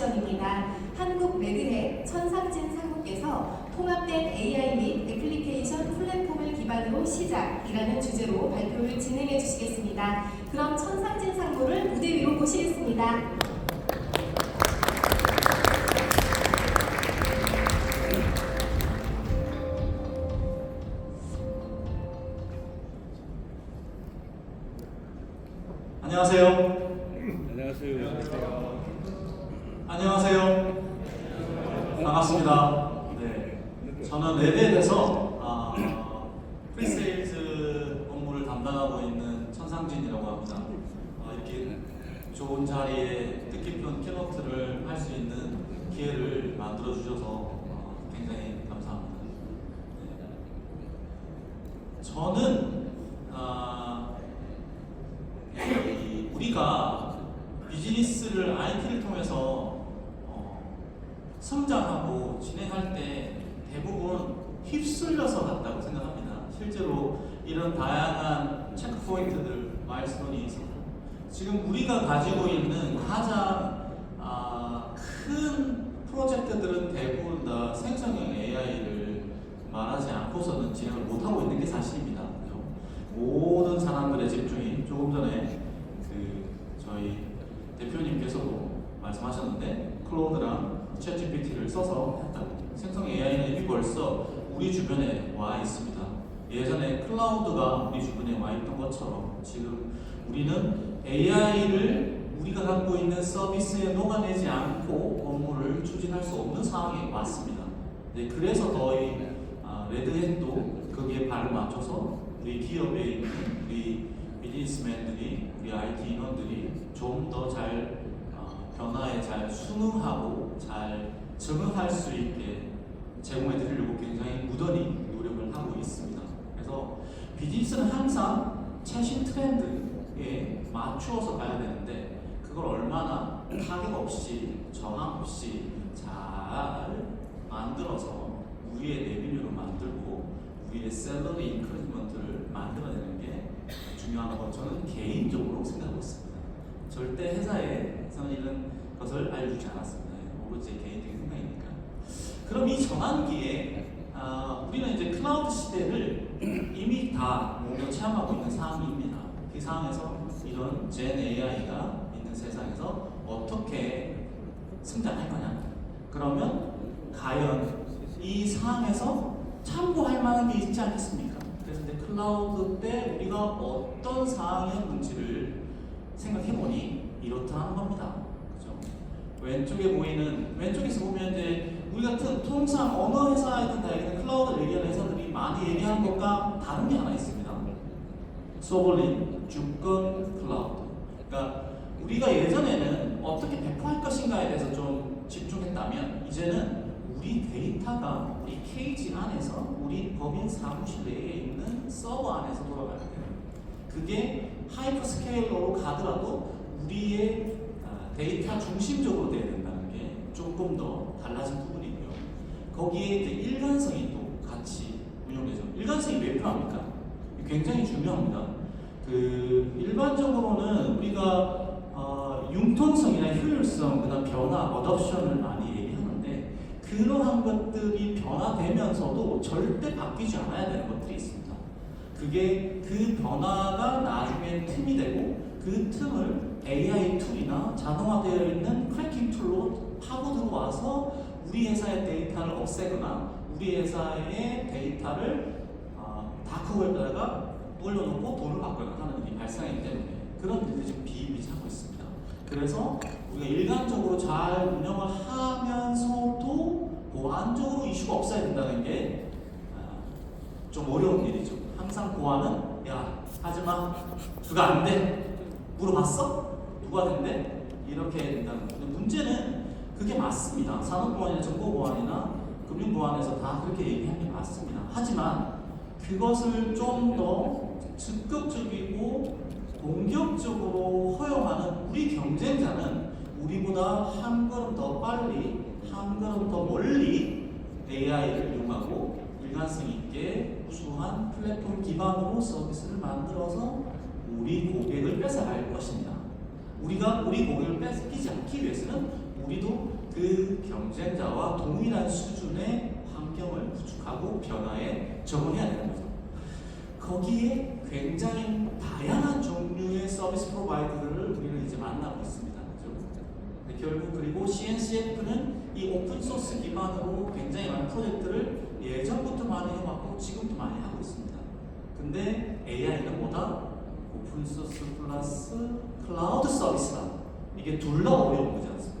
액션입니다. 한국 레드햇 천상진 상무께서 통합된 AI 및 애플리케이션 플랫폼을 기반으로 시작이라는 주제로 발표를 진행해 주시겠습니다. 그럼 천상진 상무를 무대 위로 모시겠습니다. 안녕하세요. 안녕하세요. 안녕하세요. 반갑습니다. 네, 저는 레드햇에서 프리세일즈 업무를 담당하고 있는 천상진이라고 합니다. 이렇게 좋은 자리에 뜻깊은 키노트를 할 수 있는 기회를 만들어 주셔서 굉장히 감사합니다. 네. 저는 우리가 비즈니스를 IT를 통해서 성장하고 진행할 때 대부분 휩쓸려서 갔다고 생각합니다. 실제로 이런 다양한 체크포인트들, 마일스톤이 있어서 지금 우리가 가지고 있는 가장 큰 프로젝트들은 대부분 다 생성형 AI를 말하지 않고서는 진행을 못하고 있는 게 사실입니다. 그렇죠? 모든 사람들의 집중이 조금 전에 저희 대표님께서도 말씀하셨는데 클로드랑 챗GPT를 써서 했다고. 생성 AI는 이미 벌써 우리 주변에 와 있습니다. 예전에 클라우드가 우리 주변에 와 있던 것처럼 지금 우리는 AI를 우리가 갖고 있는 서비스에 녹아내지 않고 업무를 추진할 수 없는 상황에 왔습니다. 네, 그래서 더이 레드햇도 거기에 발을 맞춰서 우리 기업에 있는 우리 비즈니스맨들이, 우리 IT 인원들이 좀 더 잘 변화에 잘 순응하고 잘 적응할 수 있게 제공해 드리려고 굉장히 무던히 노력을 하고 있습니다. 그래서 비즈니스는 항상 최신 트렌드에 맞추어서 가야 되는데 그걸 얼마나 타격 없이 저항 없이 잘 만들어서 우리의 레비뉴를 만들고 우리의 셀러리 인크리먼트를 만들어내는 게 중요한 것 저는 개인적으로 생각하고 있습니다. 절대 회사에서는 이런 것을 알려주지 않았습니다. 오로지 개인적인 생각이니까. 그럼 이 전환기에 우리는 이제 클라우드 시대를 이미 다 모두 체험하고 있는 상황입니다. 그 상황에서 이런 젠 AI가 있는 세상에서 어떻게 성장할 거냐? 그러면 과연 이 상황에서 참고할 만한 게 있지 않겠습니까? 그래서 이제 클라우드 때 우리가 어떤 상황이었는지를 생각해보니 이렇다는 겁니다. 그죠? 왼쪽에서 보면 이제 우리 같은 통상 어느 회사에든 다 얘기하는 클라우드 얘기하는 회사들이 많이 얘기하는 것과 다른 게 하나 있습니다. 소벌린, 주권 클라우드. 그러니까 우리가 예전에는 어떻게 배포할 것인가에 대해서 좀 집중했다면 이제는 우리 데이터가 우리 케이지 안에서 우리 법인 사무실 내에 있는 서버 안에서 돌아가야 돼요. 그게 하이퍼스케일러로 가더라도 우리의 데이터 중심적으로 돼야 된다는 게 조금 더 달라진 부분이고요. 거기에 이제 일관성이 또 같이 운영되죠. 일관성이 왜 필요합니까? 굉장히 중요합니다. 일반적으로는 우리가 융통성이나 효율성, 그다음 변화, 어답션을 많이 얘기하는데 그러한 것들이 변화되면서도 절대 바뀌지 않아야 되는 것들이 있습니다. 그게 그 변화가 나중에 틈이 되고 그 틈을 AI 툴이나 자동화되어 있는 크래킹 툴로 파고 들어와서 우리 회사의 데이터를 없애거나 우리 회사의 데이터를 다크웹에다가 올려놓고 돈을 받거나 하는 일이 발생하기 때문에 그런 일들이 지금 비일비재하고 있습니다. 그래서 우리가 일관적으로 잘 운영을 하면서도 보안적으로 이슈가 없어야 된다는 게 좀 어려운 일이죠. 항상 보안은 야 하지마, 그거 안 돼, 물어봤어? 누가 된대? 이렇게 해야 된다는 거예요. 문제는 그게 맞습니다. 산업보안이나 정보보안이나 금융보안에서 다 그렇게 얘기하는 게 맞습니다. 하지만 그것을 좀 더 적극적이고 공격적으로 허용하는 우리 경쟁자는 우리보다 한 걸음 더 빨리, 한 걸음 더 멀리 AI를 이용하고 일관성 있게 우수한 플랫폼 기반으로 서비스를 만들어서 우리 고객을 뺏어갈 것입니다. 우리가 우리 고객을 뺏기지 않기 위해서는 우리도 그 경쟁자와 동일한 수준의 환경을 구축하고 변화에 적응해야 되는 거죠. 거기에 굉장히 다양한 종류의 서비스 프로바이더들을 우리는 이제 만나고 있습니다. 그렇죠? 결국 그리고 CNCF는 이 오픈소스 기반으로 굉장히 많은 프로젝트를 예전부터 많이 해왔고 지금도 많이 하고 있습니다. 근데 AI는 뭐다? 오픈소스 플러스 클라우드 서비스다. 이게 둘 다 어려운 거지 않습니까?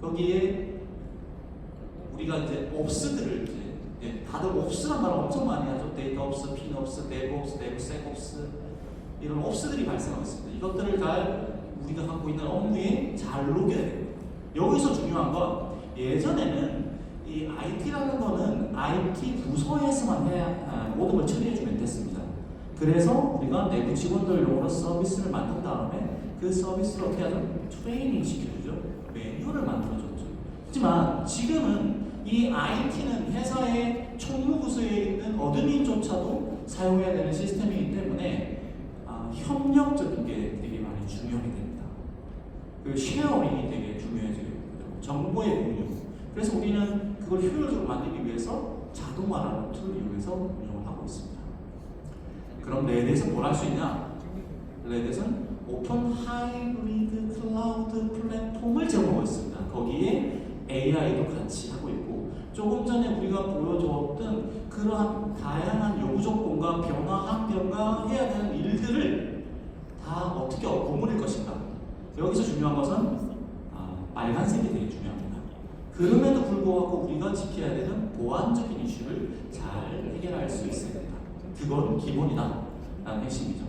거기에 우리가 이제 옵스들을 이제 다들 옵스란 말을 엄청 많이 하죠. 데이터 옵스, 핀옵스, 데브옵스, 데브섹옵스 이런 옵스들이 발생하고 있습니다. 이것들을 잘 우리가 갖고 있는 업무에 잘 녹여야 돼요. 여기서 중요한 건 예전에는 이 IT라는 거는 IT 부서에서만 모든 걸 처리해주면 됐습니다. 그래서 우리가 내부 직원들용으로 서비스를 만든 다음에 그 서비스를 어떻게 하죠? 트레이닝 시켜주죠. 매뉴얼을 만들어줬죠. 하지만 지금은 이 IT는 회사의 총무부서에 있는 어드민조차도 사용해야 되는 시스템이기 때문에 협력적인 게 되게 많이 중요하게 됩니다. 그 쉐어링이 되게 중요해져요. 정보의 공유. 그래서 우리는 그걸 효율적으로 만들기 위해서 자동화라는 툴을 이용해서 운영을 하고 있습니다. 그럼 레드에서 뭘 할 수 있냐? 레드에서는 오픈 하이브리드 클라우드 플랫폼을 제공하고 있습니다. 거기에 AI도 같이 하고 있고 조금 전에 우리가 보여주었던 그러한 다양한 요구 조건과 변화 환경과 해야 되는 일들을 다 어떻게 버무릴 것인가. 여기서 중요한 것은 빨간색이 되게 중요합니다. 그럼에도 불구하고 우리가 지켜야 되는 보안적인 이슈를 잘 해결할 수 있어야 된다. 그건 기본이다 라는 핵심이죠.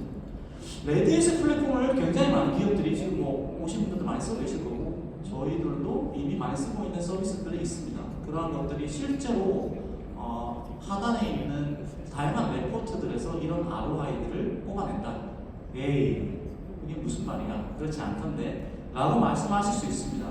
레드햇의 플랫폼을 굉장히 많은 기업들이 지금 오신 분들도 많이 쓰고 계실 거고 저희들도 이미 많이 쓰고 있는 서비스들이 있습니다. 그러한 것들이 실제로 하단에 있는 다양한 레포트들에서 이런 ROI들을 뽑아낸다. 에이, 이게 무슨 말이야? 그렇지 않던데 라고 말씀하실 수 있습니다.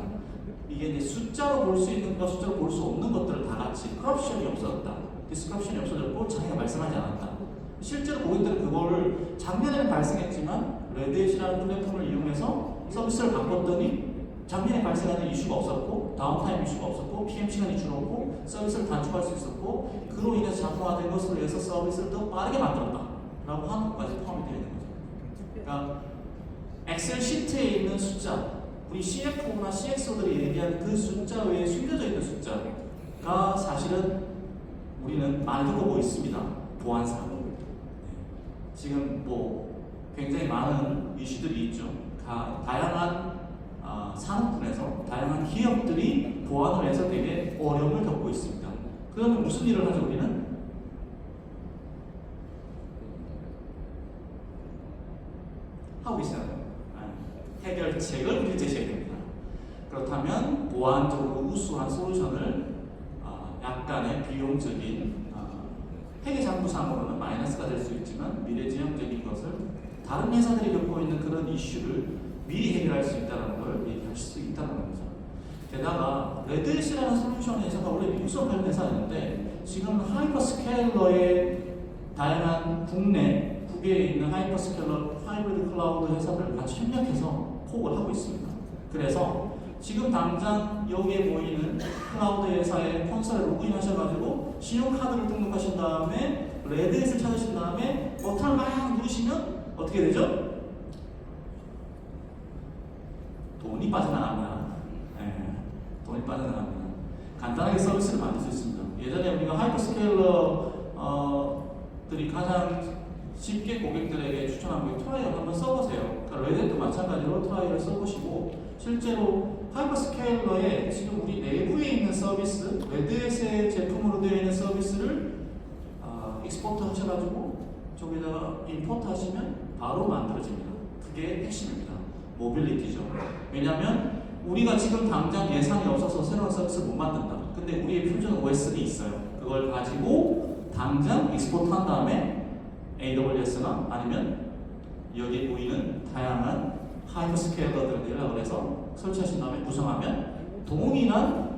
이게 이제 숫자로 볼 수 있는 것, 숫자로 볼 수 없는 것들을 다 같이 커럽션이 없어졌다. 디스커럽션이 없어졌고 자기가 말씀하지 않았다. 실제로 고객들은 그거를 작년에는 발생했지만 레드햇이라는 플랫폼을 이용해서 서비스를 바꿨더니 작년에 발생하는 이슈가 없었고 다운타임 이슈가 없었고 PM 시간이 줄었고 서비스를 단축할 수 있었고 그로 인해서 자동화된 것으로 해서 서비스를 더 빠르게 만들었다 라고 하는 것까지 포함이 되어 있는 거죠. 그러니까 엑셀 시트에 있는 숫자 우리 CFO나 CXO들이 얘기하는 그 숫자 외에 숨겨져 있는 숫자가 사실은 우리는 많이 듣고 있습니다. 보안사고. 지금 굉장히 많은 이슈들이 있죠. 다양한 산업군에서 다양한 기업들이 보안을 해서 되게 어려움을 겪고 있습니다. 그러면 무슨 일을 하죠 우리는? 하고 있어요. 해결책을 우리 제시해야 됩니다. 그렇다면 보안적으로 우수한 솔루션을 약간의 비용적인 회계장부상으로는 마이너스가 될 수 있지만 미래지향적인 것을 다른 회사들이 겪고 있는 그런 이슈를 미리 해결할 수 있다는 걸 얘기할 수 있다는 거죠. 게다가 레드햇이라는 솔루션 회사가 원래 미국서 관련 회사였는데 지금 하이퍼스케일러의 다양한 국내에 있는 하이퍼스케일러 하이브리드 클라우드 회사들을 같이 협력해서 포업을 하고 있습니다. 그래서 지금 당장 여기에 모이는 클라우드 회사의 콘솔에 로그인 하셔가지고 신용카드를 등록하신 다음에 레드햇을 찾으신 다음에 버튼을 막 누르시면 어떻게 되죠? 돈이 빠져나갑니다. 돈이 빠져나갑니다. 간단하게 서비스를 만들 수 있습니다. 예전에 우리가 하이퍼스케일러들이 가장 쉽게 고객들에게 추천하고 트라이얼 한번 써보세요. 그러니까 레드햇도 마찬가지로 트라이얼을 써보시고 실제로 하이퍼스케일러에 지금 우리 내부에 있는 서비스, 레드햇의 제품으로 되어 있는 서비스를 익스포트 하셔가지고 저기다가 임포트 하시면 바로 만들어집니다. 그게 핵심입니다. 모빌리티죠. 왜냐하면 우리가 지금 당장 예산이 없어서 새로운 서비스 못 만든다. 근데 우리의 퓨전 OS는 있어요. 그걸 가지고 당장 익스포트 한 다음에 AWS나 아니면 여기에 보이는 다양한 하이퍼스케일러들을 연락을 해서 설치하신 다음에 구성하면 동일한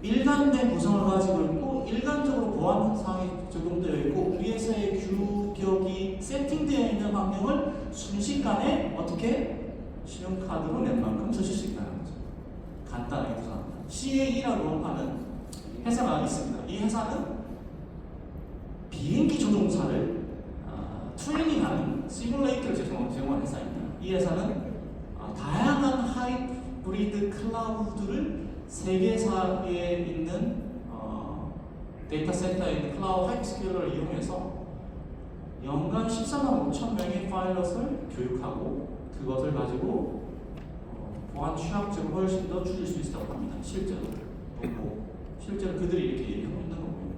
일관된 구성을 가지고 있고 일관적으로 보안 사항이 적용되어 있고 우리 회사의 규격이 세팅되어 있는 환경을 순식간에 어떻게 신용카드로 낸 만큼 쓰실 수 있다는 거죠. 간단하게 구성합니다. CAE라고 하는 회사가 있습니다. 이 회사는 비행기 조종사를 트레이닝하는 시뮬레이터를 제공하는 회사입니다. 이 회사는 다양한 하이브리드 클라우드를 세계사에 있는 데이터 센터에 있는 클라우드 하이스케일러를 이용해서 연간 14만 5천 명의 파일럿을 교육하고 그것을 가지고 보안 취약점을 훨씬 더 줄일 수 있다고 합니다. 실제로 그들이 이렇게 얘기하고 있는 거고요.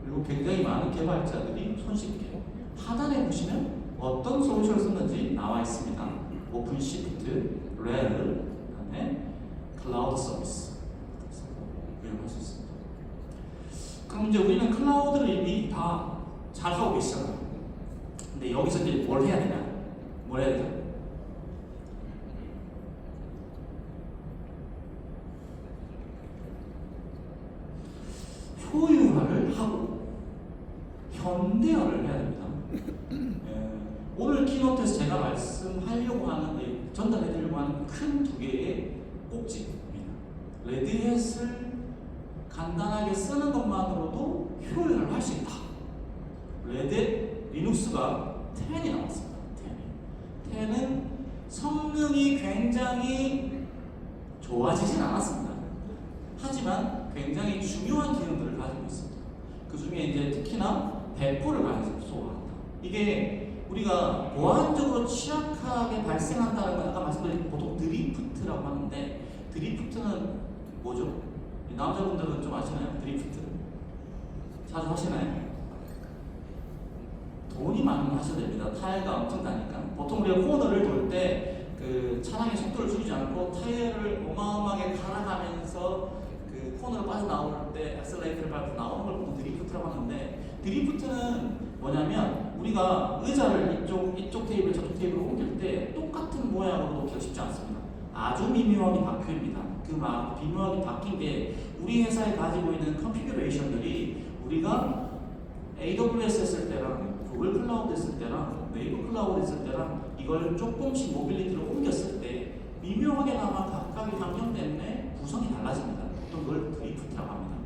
그리고 굉장히 많은 개발자들이 손쉽게 하단에 보시면 어떤 솔루션을 썼는지 나와 있습니다. 오픈시프트, 레드, 그다음에 클라우드 서비스 이용할 수 있습니다. 그럼 이제 우리는 클라우드를 이미 다 잘 하고 계시잖아요. 근데 여기서 이제 뭘 해야 되냐? 뭘 해야 되냐? 효율화를 하고 현대화를 해야 됩니다. 오늘 키노트에서 제가 말씀하려고 하는, 전달해드리려고 하는 큰 두 개의 꼭지입니다. 레드햇을 간단하게 쓰는 것만으로도 효율을 할 수 있다. 레드햇 리눅스가 10이 나왔습니다. 10은 성능이 굉장히 좋아지진 않았습니다. 하지만 굉장히 중요한 기능들을 가지고 있습니다. 그 중에 이제 특히나 배포를 가지고 소화한다. 이게 우리가 보안적으로 취약하게 발생한다는 건 아까 말씀드린 보통 드리프트라고 하는데, 드리프트는 뭐죠? 남자분들은 좀 아시나요? 드리프트 자주 하시나요? 돈이 많으면 하셔야 됩니다. 타이어가 엄청 나니까. 보통 우리가 코너를 돌 때 그 차량의 속도를 줄이지 않고 타이어를 어마어마하게 갈아가면서 그 코너로 빠져나올 때 엑셀레이터를 밟고 나오는 걸 보통 드리프트라고 하는데, 드리프트는 뭐냐면 우리가 의자를 이쪽 테이블 저쪽 테이블로 옮길 때 똑같은 모양으로 놓기가 쉽지 않습니다. 아주 미묘하게 바뀝니다. 그 미묘하게 바뀐 게 우리 회사에 가지고 있는 컨피규레이션들이 우리가 AWS 했을 때랑 구글 클라우드 했을 때랑 네이버 클라우드 했을 때랑 이걸 조금씩 모빌리티로 옮겼을 때 미묘하게나마 각각의 환경 때문에 구성이 달라집니다. 보통 그걸 드리프트라고 합니다.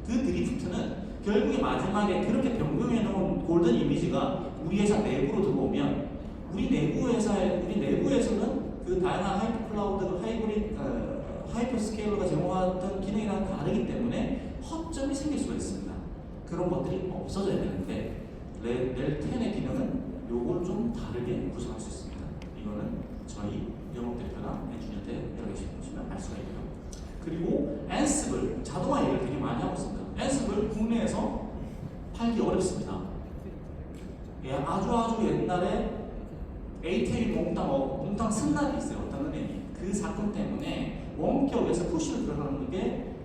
그 드리프트는 결국에 마지막에 그렇게 변경해 놓은 골든 이미지가 우리 회사 내부로 들어오면 우리 내부에서는 그 다양한 하이퍼 클라우드, 하이퍼 스케일러가 제공하던 기능이랑 다르기 때문에 허점이 생길 수가 있습니다. 그런 것들이 없어져야 되는데 렐10의 기능은 요걸 좀 다르게 구성할 수 있습니다. 이거는 저희 영업대표나 엔지니어들 여러 개 보시면 알 수가 있고요. 그리고 앤스블, 자동화 얘기를 되게 많이 하고 있습니다. 앤스블 국내에서 팔기 어렵습니다. 예, 아주 옛날에 ATL 몽땅 승낙이 있어요. 어떤 은행이. 그 사건 때문에 원격에서 푸시를 들어가는 게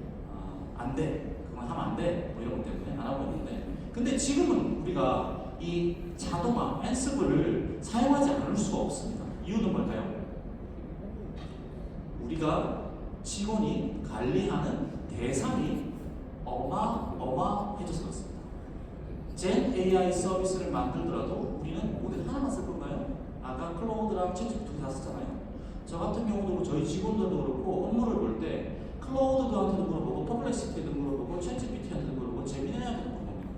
안 돼. 그건 하면 안 돼. 뭐 이런 것 때문에 안 하고 있는데. 근데 지금은 우리가 이 자동화, 앤스블을 사용하지 않을 수가 없습니다. 이유는 뭘까요? 우리가 직원이 관리하는 대상이 어마어마해져서 그렇습니다. 젠 AI 서비스를 만들더라도 우리는 모델 하나만 쓸 건가요? 아까 클라우드랑 챗GPT 다 쓰잖아요. 저 같은 경우도 저희 직원들도 그렇고 업무를 볼 때 클라우드한테도 물어보고 퍼플렉시티도 물어보고 챗GPT한테도 물어보고 제미나이한테도 물어봅니다.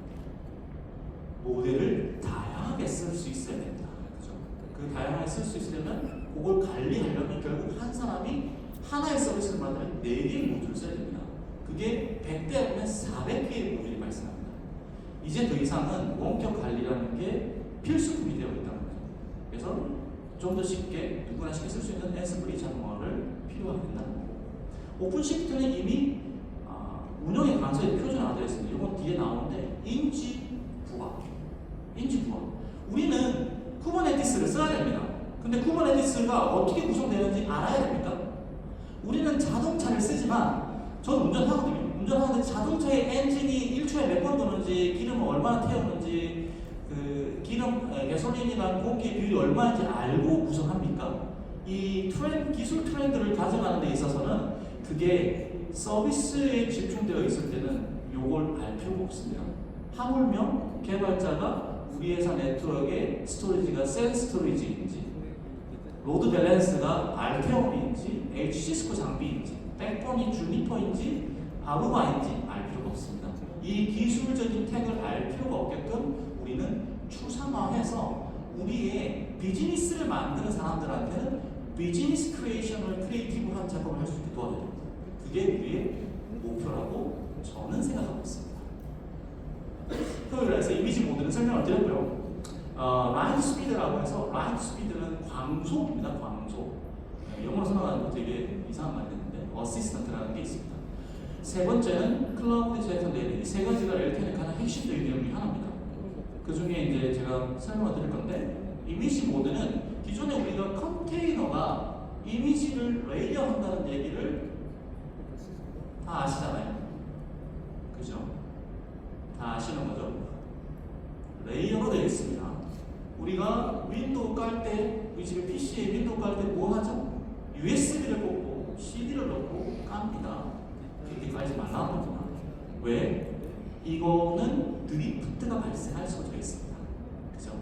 모델을 다양하게 쓸 수 있어야 됩니다. 그죠? 그 다양하게 쓸 수 있으려면 그걸 관리하려면 결국 한 사람이 하나의 서비스를 만들면 4개의 모듈을 써야 됩니다. 그게 100대 보면 400개의 모듈이 발생합니다. 이제 더 이상은 원격 관리라는 게 필수품이 되어 있다는 거죠. 그래서 좀 더 쉽게 누구나 쉽게 쓸 수 있는 앤스블 자동화를 필요하게 된다는 거고, 오픈시프트는 이미 운영의 관점이 표준화되어 있습니다. 이건 뒤에 나오는데 인지 부하. 우리는 쿠버네티스를 써야 됩니다. 근데 쿠버네티스가 어떻게 구성되는지 알아야 됩니까? 우리는 자동차를 쓰지만 저는 운전하거든요. 운전하는데 자동차의 엔진이 1초에 몇 번 도는지, 기름을 얼마나 태우는지, 그 기름, 가솔린이랑 공기의 비율이 얼마인지 알고 구성합니까? 이 기술 트렌드를 가져가는 데 있어서는 그게 서비스에 집중되어 있을 때는 요걸 알 필요가 없습니다. 하물며 개발자가 우리 회사 네트워크의 스토리지가 셀 스토리지인지, 로드 밸런스가 알테온인지, HC스코 장비인지 백본이 주니퍼인지 아루바인지 알 필요가 없습니다. 이 기술적인 태그를 알 필요가 없게끔 우리는 추상화해서 우리의 비즈니스를 만드는 사람들한테는 비즈니스 크리에이션을 크리에이티브한 작업을 할 수 있게 도와줍니다. 그게 우리의 목표라고 저는 생각하고 있습니다. 토요일에서 이미지 모드는 설명을 드렸고요. 라이트 스피드라고 해서 라이트 스피드는 광속입니다. 광속. 영어로 설명하는 거 되게 이상한 말이 됐는데 어시스턴트라는 게 있습니다. 세 번째는 클라우드 제네레이션 레이더. 이 세 가지가 엘텐의 가장 핵심적인 내용 중 하나입니다. 그 중에 이제 제가 설명을 드릴 건데 이미지 모드는 기존에 우리가 컨테이너가 이미지를 레이어한다는 얘기를 다 아시잖아요. 그죠? 다 아시는 거죠? 레이어로 되어 있습니다. 우리가 윈도우 깔 때, 우리 집에 PC에 윈도우 깔 때 뭐 하죠? USB를 꽂고 CD를 넣고 깝니다. 그렇게 깔지 말라는 겁니다. 왜? 이거는 드리프트가 발생할 수가 있습니다. 그죠?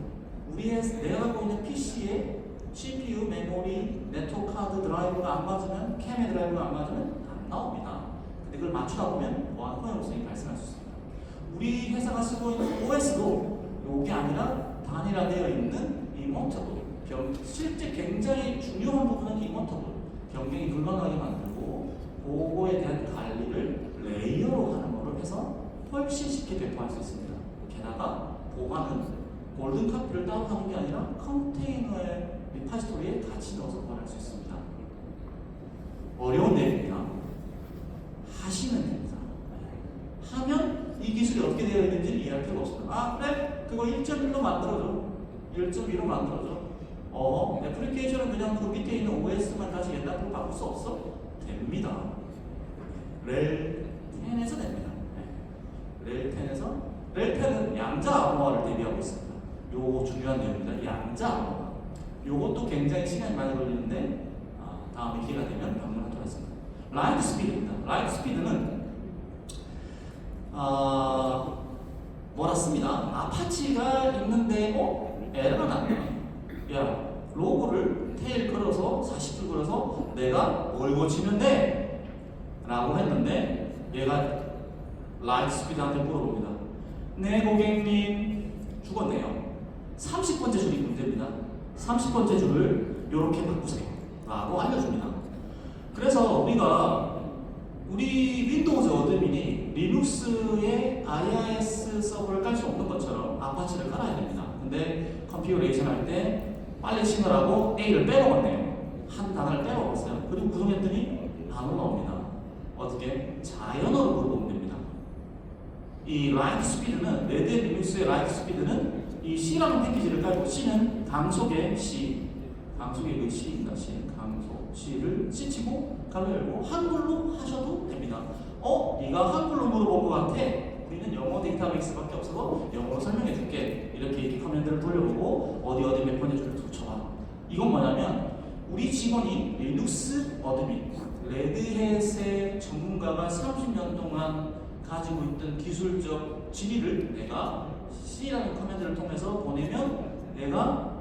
내가 갖고 있는 PC에 CPU, 메모리, 네트워크 카드 드라이브가 안 맞으면, 캠의 드라이브가 안 맞으면 안 나옵니다. 근데 그걸 맞추다 보면 호환성이 발생할 수 있습니다. 우리 회사가 쓰고 있는 OS도 이게 아니라 단일화되어 있는 이모터블, 실제 굉장히 중요한 부분은 이모터블, 변경이 불가능하게 만들고 그거에 대한 관리를 레이어로 하는 거를 해서 훨씬 쉽게 배포할 수 있습니다. 게다가 보관은 골든 카피를 따로 하는 게 아니라 컨테이너의 리파지토리에 같이 넣어서 보관할 수 있습니다. 어려운 내용입니다. 하시면 됩니다. 하면 이 기술이 어떻게 되어 있는지 이해할 필요가 없습니다. 아 그래? 그거 1.1로 만들어줘. 1.2로 만들어줘. 애플리케이션은 그냥 그 밑에 있는 OS만 다시 옛날로 바꿀 수 없어? 됩니다. 렐 10에서 됩니다. 렐 10은 양자 암호화를 대비하고 있습니다. 요거 중요한 내용입니다. 양자 암호화. 요것도 굉장히 시간이 많이 걸리는데 다음에 기회가 되면 방문하도록 하겠습니다. 라이트 스피드입니다. 라이트 스피드는 뭐라 씁니다. 아파치가 있는데 에러가 났네. 야 로고를 테일 걸어서 40줄 걸어서 내가 뭘 고치면 돼? 라고 했는데 얘가 라이트 스피드한테 물어봅니다. 네 고객님 죽었네요. 30번째 줄이 문제입니다. 30번째 줄을 이렇게 바꾸세요 라고 알려줍니다. 그래서 우리 윈도우즈 어드민이 리눅스에 IIS 서버를 깔 수 없는 것처럼 아파치를 깔아야 됩니다. 근데 컨피그레이션 할 때 빨리 신으라고 A를 빼먹었네요. 한 단어를 빼먹었어요. 그리고 구성했더니 안 올라옵니다. 어떻게? 자연어로 물어보면 됩니다. 이 라이트 스피드는 레드 리눅스의 라이트 스피드는 이 C라는 패키지를 깔고 C는 강속의 C, 강속의 그 C입니다. C, 강속 C를 C치고 가로 열고 한글로 하셔도 됩니다. 네가 한글로 물어볼 것 같아. 우리는 영어 데이터베이스밖에 없어서 영어로 설명해 줄게. 이렇게 커맨드를 돌려보고 어디 몇 번째 줄을 쳐봐. 이건 뭐냐면 우리 직원이 리눅스 어드민, 레드햇의 전문가가 30년 동안 가지고 있던 기술적 지리를 내가 C라는 커맨드를 통해서 보내면 내가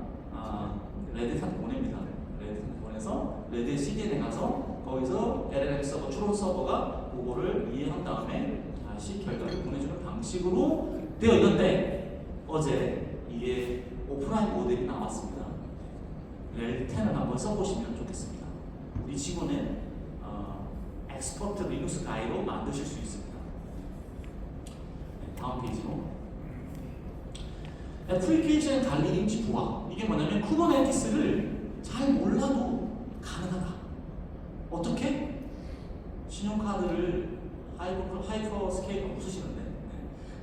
레드햇한테 보냅니다. 레드햇한테 보내서 레드 CDN에 가서 거기서 LLM 서버, 추론 서버가 그거를 이해한 다음에 다시 결과를 보내주는 방식으로 되어 있는데 어제 이게 오프라인 모델이 나왔습니다. 렐 10을 한번 써보시면 좋겠습니다. 우리 직원은 엑스퍼트 리눅스 가이로 만드실 수 있습니다. 다음 페이지로 애플리케이션 관리 인지 부하. 이게 뭐냐면 쿠버네티스를 잘 몰라도 가능하다. 어떻게? 신용카드를 하이퍼 스케일러 쓰시는데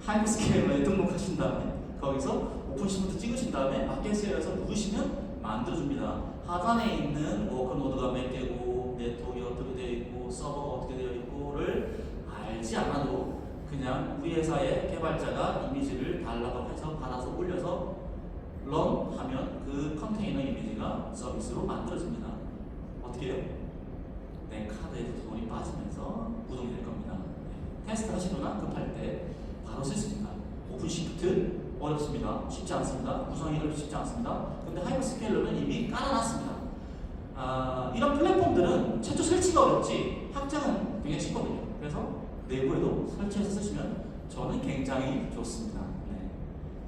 하이퍼 스케일러에 등록하신 다음에 거기서 오픈시프트 찍으신 다음에 마켓에서 누르시면 만들어줍니다. 하단에 있는 워크노드가 몇 개고 네트워크가 어떻게 되어 있고 서버가 어떻게 되어 있고를 알지 않아도 그냥 우리 회사의 개발자가 이미지를 달라고 해서 받아서 올려서 런하면 그 컨테이너 이미지가 서비스로 만들어집니다. 어떻게 해요? 내 카드에서 돈이 빠지면서 구동이 될 겁니다. 테스트 하시거나 급할 때 바로 쓸 수 있습니다. 오픈 시프트 어렵습니다. 쉽지 않습니다. 구성이 쉽지 않습니다. 근데 하이퍼스케일러는 이미 깔아놨습니다. 이런 플랫폼들은 최초 설치가 어렵지 확장은 굉장히 쉽거든요. 그래서 내부에도 설치해서 쓰시면 저는 굉장히 좋습니다. 네.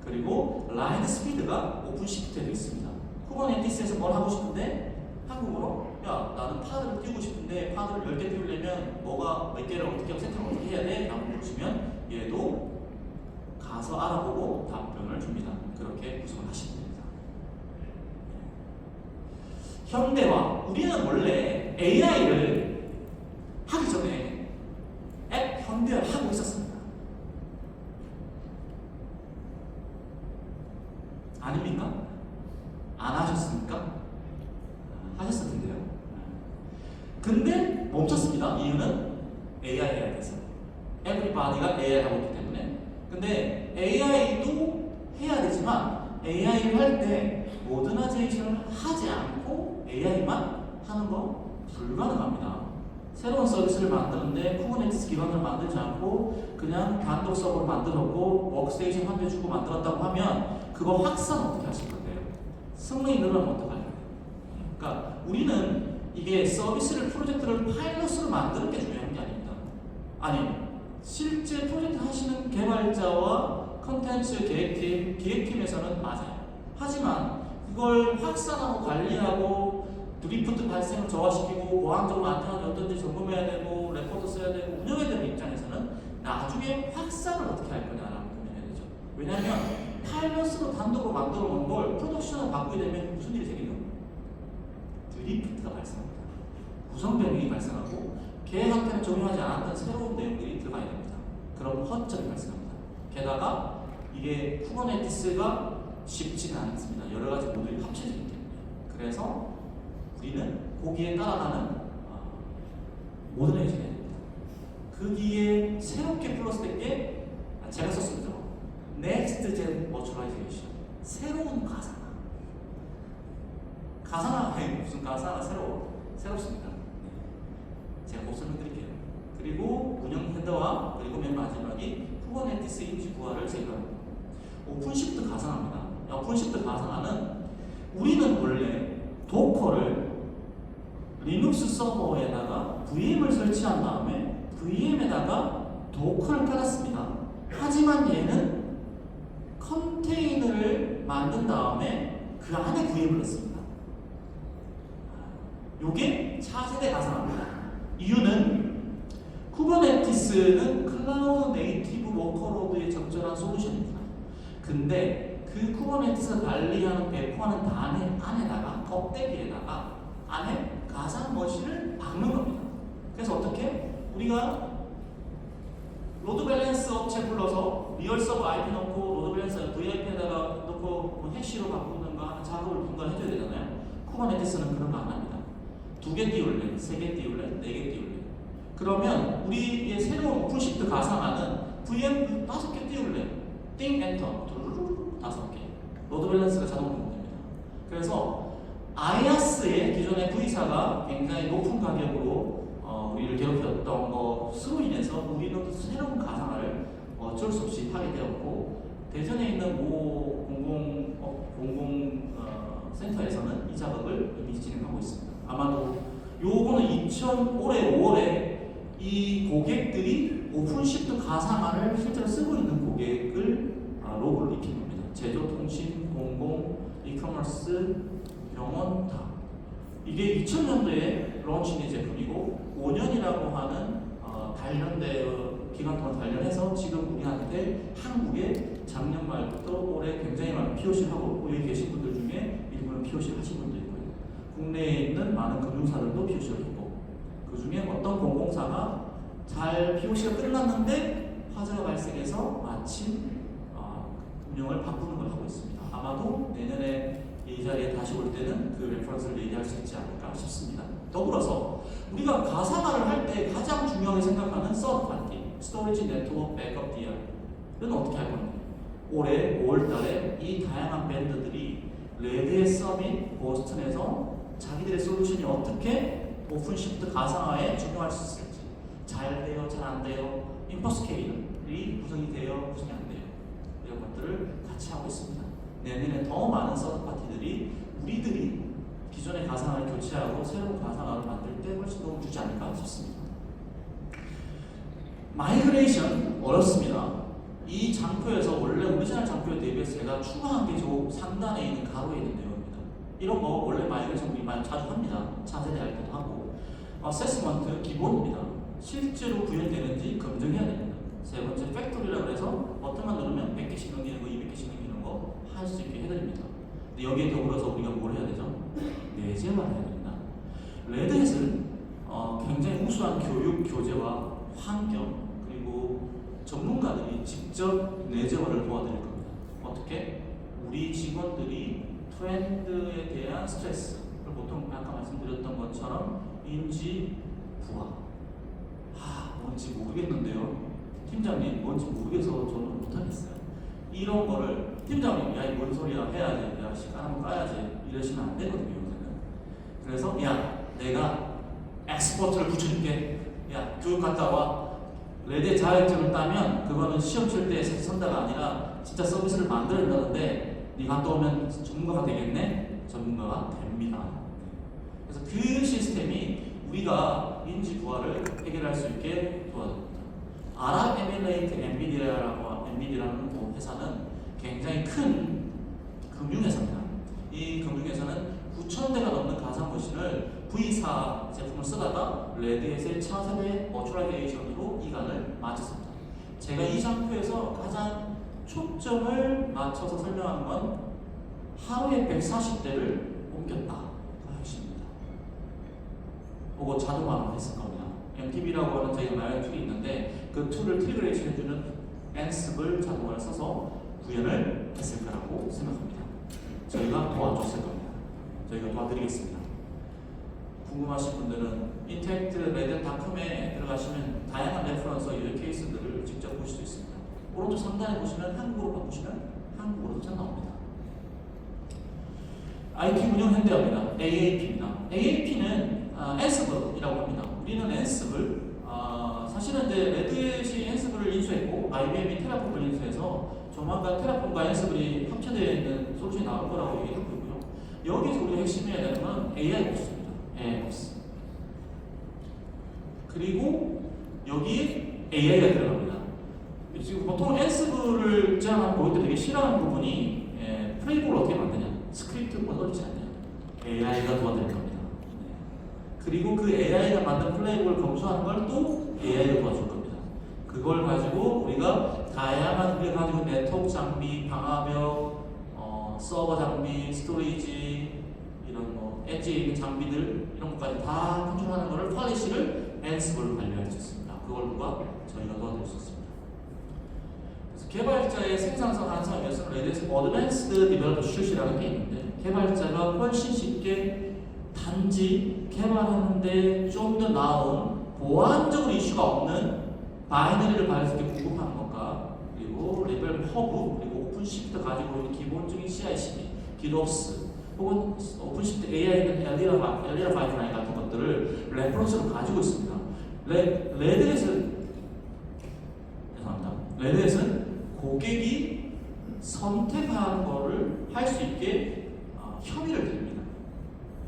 그리고 라이드 스피드가 오픈시프트에도 있습니다. 쿠버네티스에서 뭘 하고 싶은데 한국어로 야 나는 파드를 띄우고 싶은데 파드를 10개 띄우려면 뭐가 몇 개를 어떻게 하고 세팅을 어떻게 해야 돼? 라고 물으시면 얘도 가서 알아보고 답변을 줍니다. 그렇게 구성을 하시면 됩니다. 현대화. 우리는 원래 AI를 하기 전에 앱 현대화를 하고 있었습니다. 아닙니까? 안 하셨습니까? 하셨을 텐데요. 근데 멈췄습니다. 이유는 AI 해야 돼서. 에브리바디가 AI 하고 있기 때문에. 근데 AI도 해야 되지만 AI를 할 때 모더나이제이션을 하지 않고 AI만 하는 거 불가능합니다. 새로운 서비스를 만드는데 쿠버네티스 기반을 만들지 않고 그냥 단독 서버를 만들었고 워크스테이션 한 대 주고 만들었다고 하면 그거 확산 어떻게 하실 건데요? 성능이 늘어나면 어떡하죠? 그러니까 우리는 이게 서비스를 프로젝트를 파일럿으로 만드는 게 중요한 게 아닙니다. 아니 실제 프로젝트 하시는 개발자와 컨텐츠 기획팀, 기획팀에서는 맞아요. 하지만 이걸 확산하고 관리하고 드리프트 발생을 저하시키고 보안적으로 안전한지 어떤지 점검해야 되고 레포트 써야 되고 운영해야 되는 입장에서는 나중에 확산을 어떻게 할 거냐라고 고민해야 되죠. 왜냐하면 파일럿으로 단독으로 만들어 놓은 걸 프로덕션으로 바꾸게 되면 무슨 일이 생기죠? 드리프트가 발생합니다. 구성 변경이 발생하고 계획한테는 적용하지 않았던 새로운 내용들이 들어가야 됩니다. 그럼 허점이 발생합니다. 게다가 이게 쿠버네티스가 쉽지는 않습니다. 여러 가지 모듈이 합쳐지기 때문에. 그래서 우리는 거기에 따라가는 모더나이징을 해야 됩니다. 거기에 새롭게 플러스된 게 제가 썼습니다. Next Gen Virtualization. 새로운 가상화. 가상화가 무슨 가상화가 새롭습니다. 제가 곧 설명드릴게요. 그리고 운영 헤더와 그리고 맨 마지막이 쿠버네티스 임시 구화를 제거합니다. 오픈시프트 가상화입니다. 오픈시프트 가상화는 우리는 원래 도커를 리눅스 서버에다가 VM을 설치한 다음에 VM에다가 도커를 깔았습니다. 하지만 얘는 컨테이너를 만든 다음에 그 안에 VM을 넣습니다. 요게 차세대 가상화입니다. 이유는 쿠버네티스는 클라우드 네이티브 워커로드에 적절한 솔루션입니다. 근데 그 쿠버네티스 관리하는 배포하는 안에다가 껍데기에다가 안에 가상 머신을 박는 겁니다. 그래서 어떻게? 우리가 로드 밸런스 업체 불러서 리얼 서버 IP 넣고 로드 밸런스 VIP에다가 넣고 뭐 해시로 바꾸는가 작업을 누군가 해줘야 되잖아요. 쿠버네티스는 그런 거 안 합니다. 2개 띄울래, 3개 띄울래, 4개 띄울래. 그러면 우리의 새로운 오픈시프트 가상화는 VM 5개 띄울래. 띵 엔터. 5개. 로드 밸런스가 자동으로 됩니다. 그래서 아이아스의 기존의 V사가 굉장히 높은 가격으로 우리를 괴롭혔던 것으로 인해서 우리는 새로운 가상화를 어쩔 수 없이 하게 되었고 대전에 있는 모 공공 센터에서는 이 작업을 이미 진행하고 있습니다. 아마도 요거는 올해 5월에 이 고객들이 오픈시프트 가상화를 실제로 쓰고 있는 고객을 로고를 익힌 겁니다. 제조, 통신, 공공, 이커머스, 병원 다. 이게 2000년도에 런칭된 제품이고 5년이라고 하는 기간 동안 단련해서 지금 우리한테 한국에 작년 말부터 올해 굉장히 많은 POC를 하고 여기 계신 분들 중에 일부는 POC를 하신 분도 있고요. 국내에 있는 많은 금융사들도 POC를 했고 그 중에 어떤 공공사가 잘 POC가 끝났는데 화재가 발생해서 마침 운영을 바꾸는 걸 하고 있습니다. 아마도 내년에 이 자리에 다시 올 때는 그 레퍼런스를 얘기할 수 있지 않을까 싶습니다. 더불어서 우리가 가상화를 할 때 가장 중요하게 생각하는 서드 파티, 스토리지 네트워크 백업 DR은 어떻게 할 건지. 올해 5월달에 이 다양한 밴드들이 레드의 서밋 보스턴에서 자기들의 솔루션이 어떻게 오픈시프트 가상화에 적용할 수 있을지, 잘 돼요, 잘 안 돼요, 인퍼스케일이 구성이 돼요, 구성이 안 돼요, 이런 것들을 같이 하고 있습니다. 내년에 더 많은 서드 파티들이 우리들이 기존의 가상화를 교체하고 새로운 가상화를 만들 때 훨씬 도움을 주지 않을까 싶습니다. 마이그레이션 어렵습니다. 이 장표에서 원래 오리지널 장표에 대비해서 제가 추가한 게 저 상단에 있는 가로에 있는 내용입니다. 이런 거 원래 마이그레이션 우리 많이 자주 합니다. 차세대 할 때도 하고. 어세스먼트 기본입니다. 실제로 구현되는지 검증해야 됩니다. 세 번째 팩토리라고 해서 버튼만 누르면 100개씩 넘기는 거, 200개씩 넘기는 거 할 수 있게 해드립니다. 근데 여기에 더불어서 우리가 뭘 해야 되죠? 내재만 해야 됩니다. 레드햇은 굉장히 우수한 교육, 교재와 환경, 그리고 전문가들이 직접 내재화를 도와드릴 겁니다. 어떻게? 우리 직원들이 트렌드에 대한 스트레스, 보통 아까 말씀드렸던 것처럼 인지 부하. 뭔지 모르겠는데요. 팀장님, 뭔지 모르겠어 저는 못하겠어요. 이런 거를 팀장님, 야, 뭔 소리야 해야지. 야, 시간 한번 까야지. 이러시면 안 되거든요, 요새는. 그래서, 야, 내가 엑스퍼트를 붙여줄게. 야, 교육 갔다 와. 레드 자격증을 따면 그거는 시험 칠 때 선다가 아니라 진짜 서비스를 만들어낸다는데 네 갔다 오면 전문가가 되겠네? 전문가가 됩니다. 그래서 그 시스템이 우리가 인지 부하를 해결할 수 있게 도와줍니다. 아랍에미레이트 엔비디아라는 회사는 굉장히 큰 금융회사입니다. 이 금융회사는 9,000대가 넘는 가상머신을 V4 제품을 쓰다가 레드햇의 차세대 버추얼라이제이션으로 이관을 마쳤습니다. 제가 이 장표에서 가장 초점을 맞춰서 설명하는 건 하루에 140대를 옮겼다. 그 핵심입니다. 그거 자동화를 했을 겁니다. MTB라고 하는 저희가 말하는 툴이 있는데 그 툴을 트리그레이션 해주는 Ansible 자동화를 써서 구현을 했을 거라고 생각합니다. 저희가 도와줬을 겁니다. 저희가 도와드리겠습니다. 궁금하신 분들은 intactred.com에 들어가시면 다양한 레퍼런스 유저 케이스들을 직접 보실 수 있습니다. 오른쪽 상단에 보시면 한국어로 바꾸시면 한국어로 잘 나옵니다. IT 운영 현대화입니다. AAP입니다. AAP는 Ansible이라고 합니다. 우리는 Ansible, 사실은 이제 레드햇이 Ansible을 인수했고 IBM이 테라폼을 인수해서 조만간 테라폼과 Ansible이 합체되어 있는 솔루션이 나올 거라고 얘기하고 있고요. 여기서 우리가 핵심해야 되는 건 AIOPS입니다. AIOPS. 그리고 여기에 AI가 들어갑니다. 지금 보통 Ansible을 제가 보일 때 되게 싫어하는 부분이 프레임вор을 어떻게 만드냐, 스크립트 어렵지 않냐, AI가 도와드릴 겁니다. 그리고 그 AI가 만든 플레이북을 검수하는 걸 또 AI가 도와줄 겁니다. 그걸 가지고 우리가 다양한 우리가 가지고 네트워크 장비, 방화벽, 서버 장비, 스토리지, 이런 엣지에 있는 장비들 이런 것까지 다 컨트롤하는 거를 폴리시를 Ansible로 관리할 수 있습니다. 그걸 누가? 저희가 도와드릴 수 있습니다. 그래서 개발자의 생산성 안성을 위해서는 레드햇 어드밴스드 디벨로퍼 슛이라는 게 있는데 개발자가 훨씬 쉽게 단지 개발하는데 좀 더 나은 보안적으로 이슈가 없는 바이너리를 발생하게 공급하는 것과 그리고 레벨 허브 그리고 오픈시프트 가지고 있는 기본적인 CI/CD, GitOps 혹은 오픈시프트 AI는 엘리라 파이프라인 같은 것들을 레퍼런스로 가지고 있습니다. 레드햇은 고객이 선택하는 거를 할 수 있게 협의를 드립니다.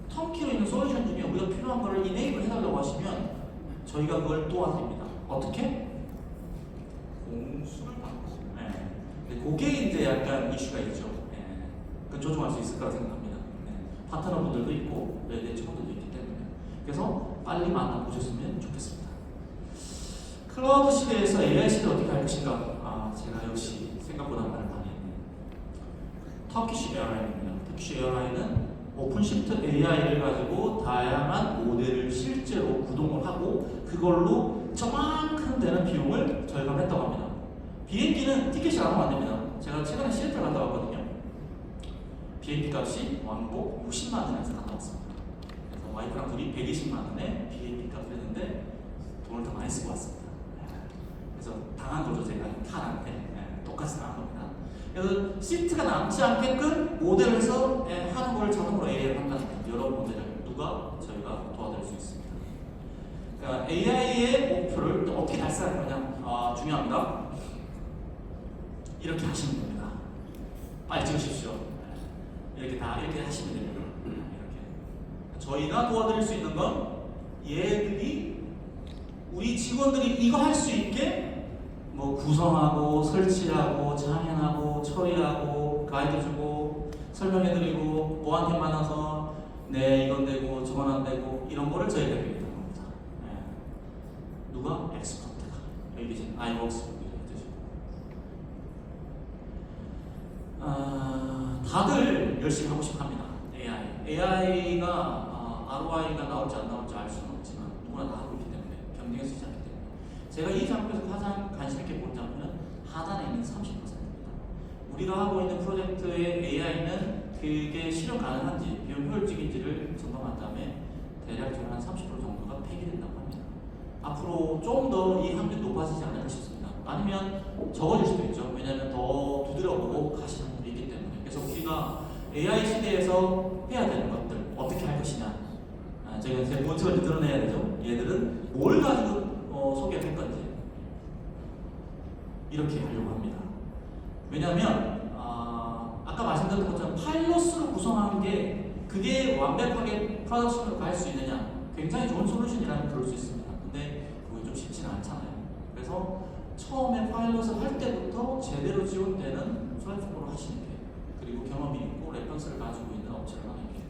텀키로 있는 솔루션 중에 우리가 필요한 거를 이네이블 해달라고 하시면 저희가 그걸 도와드립니다. 어떻게? 공수를 받고. 근데 그게 이제 약간 이슈가 있죠. 그 조정할 수 있을 거라 생각합니다. 파트너분들도 있고 레드햇 직원들도 있기 때문에 그래서 빨리 만나보셨으면 좋겠습니다. 클라우드 시대에서 AI 시대 어떻게 할 것인가? 제가 역시 생각보다 말을 많이 했네요. 터키쉬 에어라인입니다. 터키쉬 에어라인은 오픈시프트 AI를 가지고 다양한 모델을 실제로 구동을 하고 그걸로 저만큼 되는 비용을 절감했다고 합니다. 비행기는 티켓이 안 하면 안 됩니다. 제가 최근에 시애틀 갔다 왔거든요. 비행기 값이 왕복 60만 원에서 갔다 왔습니다. 그래서 와이프랑 둘이 120만 원에 비행기 값을 했는데 돈을 더 많이 쓰고 왔습니다. 그래서 당한 거죠. 제가 칸한테 똑같이 당한 겁니다. 그래서 시트가 남지 않게끔 모델을 해서 하는 걸 자동으로 AI를 한다는 여러 모델을 누가? 저희가 도와드릴 수 있습니다. 그러니까 AI의 목표를 또 어떻게 달성할 거냐? 중요합니다. 이렇게 하시면 됩니다. 빨리 찍으십시오. 이렇게 하시면 됩니다. 이렇게. 저희가 도와드릴 수 있는 건 얘들이 우리 직원들이 이거 할 수 있게 뭐 구성하고 설치하고 장인하고 처리하고 가이드 주고 설명해드리고 뭐한테 만나서 네 이건 되고 저건 안 되고 이런 거를 저희가 해드리는 겁니다. 네. 누가? 엑스퍼트가 여기 계신 아이웍스 분들이 해주시고 다들 열심히 하고 싶어 합니다. AI가 ROI가 나올지 안 나올지 알 수는 없지만 누구나 다 하고 있기 때문에 경쟁할 수 있지 않기 때문에 제가 이 장표에서 가장 관심 있게 본 장표는 하단에 있는 30%입니다. 우리가 하고 있는 프로젝트의 AI는 그게 실현 가능한지 비용 효율적인지를 점검한 다음에 대략적으로 한 30% 정도가 폐기된다고 합니다. 앞으로 좀 더 이 확률이 높아지지 않을까 싶습니다. 아니면 적어질 수도 있죠. 왜냐하면 더 두드려보고 가시는 분들이 있기 때문에. 그래서 우리가 AI 시대에서 해야 되는 것들 어떻게 할 것이냐. 제가 제 모습을 드러내야 되죠. 얘들은 뭘 가지고 소개를 할 건지 이렇게 하려고 합니다. 왜냐하면 아까 말씀드렸던 것처럼 파일럿으로 구성한 게 그게 완벽하게 프로덕션으로 갈 수 있느냐 굉장히 좋은 솔루션이라면 그럴 수 있습니다. 근데 그게 좀 쉽지는 않잖아요. 그래서 처음에 파일럿을 할 때부터 제대로 지원되는 플랫폼으로 하시는 게 그리고 경험이 있고 레퍼런스를 가지고 있는 업체를 하는 게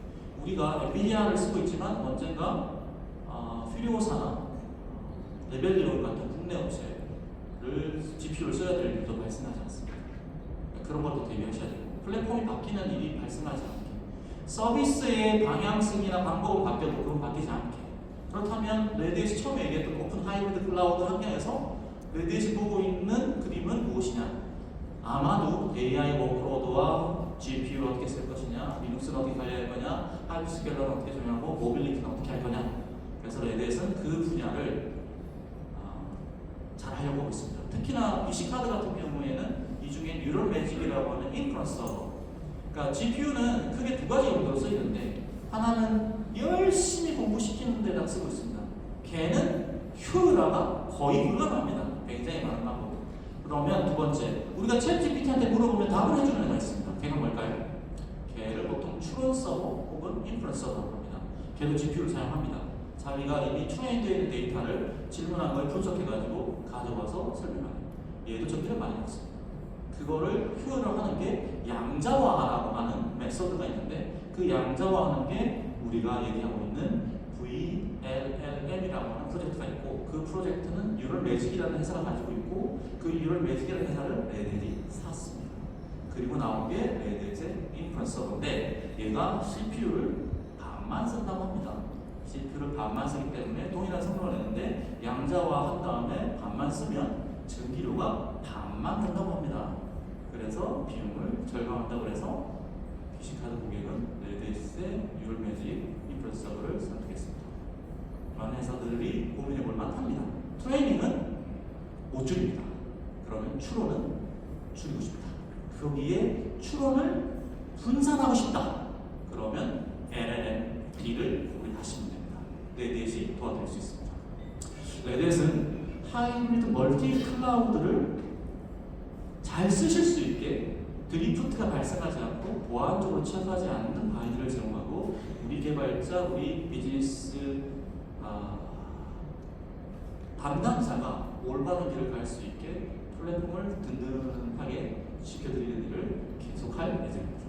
우리가 엔비디아를 쓰고 있지만 언젠가 퓨리오사나 레벨리온 같은 국내 업체를 GPU를 써야 될 일도 발생하지 않습니다. 그런 것도 대비하셔야 되고 플랫폼이 바뀌는 일이 발생하지 않게 서비스의 방향성이나 방법은 바뀌어도 그건 바뀌지 않게 그렇다면 레드햇이 처음에 얘기했던 오픈 하이브리드 클라우드 환경에서 레드햇이 보고 있는 그림은 무엇이냐 아마도 AI 워크로드와 GPU를 어떻게 쓸 것이냐 리눅스는 어떻게 관리할 거냐 하이퍼스케일러는 어떻게 정하고 모빌리티는 어떻게 할 거냐 그래서 레드햇은 그 분야를 잘 하려고 하고 있습니다. 특히나 PC카드 같은 경우에는 이 중에 뉴럴 매직이라고 하는 인프런스 서버 그러니까 GPU는 크게 두 가지 용도로 쓰이는데 하나는 열심히 공부시키는 데다 쓰고 있습니다. 걔는 효율화가 거의 불가능합니다. 굉장히 많은 방법. 그러면 두 번째, 우리가 챗GPT한테 물어보면 답을 해주는 애가 있습니다. 걔가 뭘까요? 걔를 보통 추론 서버 혹은 인프런스 서버라고 합니다. 걔도 GPU를 사용합니다. 자기가 이미 트레인되어 있는 데이터를 질문한 걸 분석해가지고 가져와서 설명하는 얘도 전기를 많이 먹습니다. 그거를 효율화하는 게 양자화라고 하는 메소드가 있는데 그 양자화하는 게 우리가 얘기하고 있는 VLLM이라고 하는 프로젝트가 있고 그 프로젝트는 뉴럴 매직이라는 회사가 가지고 있고 그 뉴럴 매직이라는 회사를 레드햇이 샀습니다. 그리고 나온 게 레드햇의 인프런스 서버인데 얘가 CPU를 반만 쓴다고 합니다. CPU를 반만 쓰기 때문에 동일한 성능을 내는데 양자화한 다음에 반만 쓰면 전기료가 반만 든다고 합니다. 그래서 비용을 절감한다고 해서 PC카드 고객은 레드햇의 뉴럴 매직 인프런스 서버를 선택했습니다. 많은 회사들이 고민해 볼 만합니다. 트레이닝은 못 줄입니다. 그러면 추론은 줄이고 싶다. 거기에 추론을 분산하고 싶다. 그러면 LLM-D를 고민하시면 됩니다. 레드햇이 도와드릴 수 있습니다. 레드햇은 하이브리드 멀티 클라우드를 잘 쓰실 수 있게 드리프트가 발생하지 않고 보안적으로 취약하지 않는 바이드를 제공하고 우리 개발자, 우리 비즈니스 담당자가 올바른 길을 갈 수 있게 플랫폼을 든든하게 지켜드리는 일을 계속할 예정입니다.